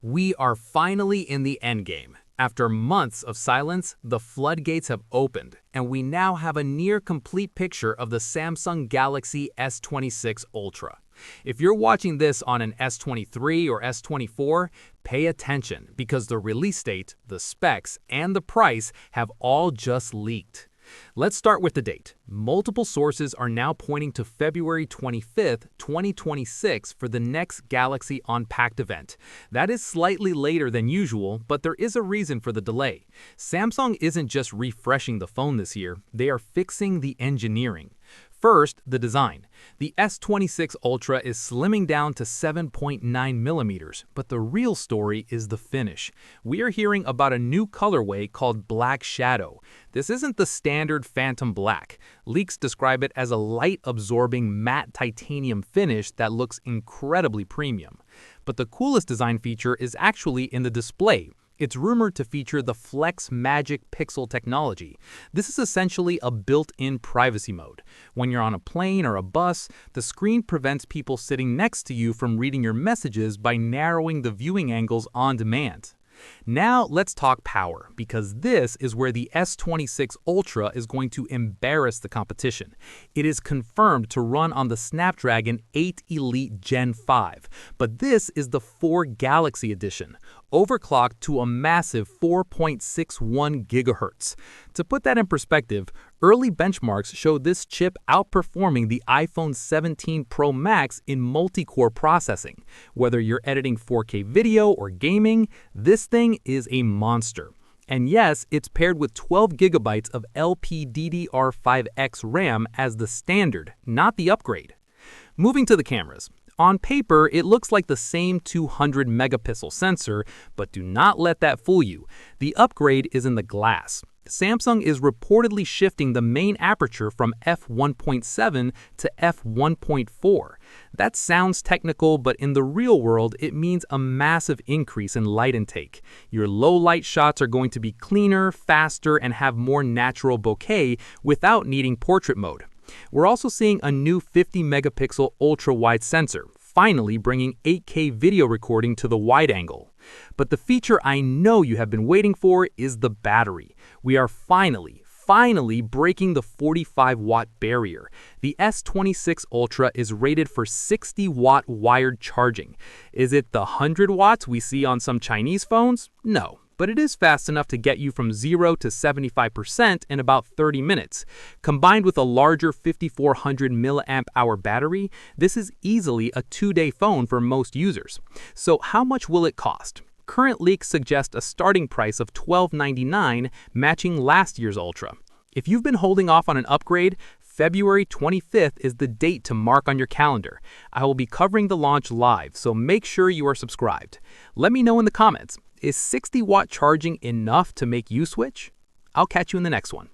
We are finally in the endgame. After months of silence, the floodgates have opened, and we now have a near-complete picture of the Samsung Galaxy S26 Ultra. If you're watching this on an S23 or S24, pay attention because the release date, the specs, and the price have all just leaked. Let's start with the date. Multiple sources are now pointing to February 25th, 2026 for the next Galaxy Unpacked event. That is slightly later than usual, but there is a reason for the delay. Samsung isn't just refreshing the phone this year, they are fixing the engineering. First, the design. The S26 Ultra is slimming down to 7.9 millimeters, but the real story is the finish. We are hearing about a new colorway called Black Shadow. This isn't the standard Phantom Black. Leaks describe it as a light-absorbing matte titanium finish that looks incredibly premium. But the coolest design feature is actually in the display. It's rumored to feature the Flex Magic Pixel technology. This is essentially a built-in privacy mode. When you're on a plane or a bus, the screen prevents people sitting next to you from reading your messages by narrowing the viewing angles on demand. Now let's talk power, because this is where the S26 Ultra is going to embarrass the competition. It is confirmed to run on the Snapdragon 8 Elite Gen 5, but this is the 4 Galaxy edition, overclocked to a massive 4.61 GHz. To put that in perspective, early benchmarks show this chip outperforming the iPhone 17 Pro Max in multi-core processing. Whether you're editing 4K video or gaming, this thing is a monster. And yes, it's paired with 12 GB of LPDDR5X RAM as the standard, not the upgrade. Moving to the cameras. On paper, it looks like the same 200 megapixel sensor, but do not let that fool you. The upgrade is in the glass. Samsung is reportedly shifting the main aperture from f1.7 to f1.4. That sounds technical, but in the real world, it means a massive increase in light intake. Your low-light shots are going to be cleaner, faster, and have more natural bokeh without needing portrait mode. We're also seeing a new 50-megapixel ultra-wide sensor, finally bringing 8K video recording to the wide angle. But the feature I know you have been waiting for is the battery. We are finally breaking the 45-watt barrier. The S26 Ultra is rated for 60-watt wired charging. Is it the 100 watts we see on some Chinese phones? No. But it is fast enough to get you from 0 to 75% in about 30 minutes. Combined with a larger 5400 mAh battery, this is easily a 2-day phone for most users. So how much will it cost? Current leaks suggest a starting price of $1299, matching last year's Ultra. If you've been holding off on an upgrade, February 25th is the date to mark on your calendar. I will be covering the launch live, so make sure you are subscribed. Let me know in the comments. Is 60-watt charging enough to make you switch? I'll catch you in the next one.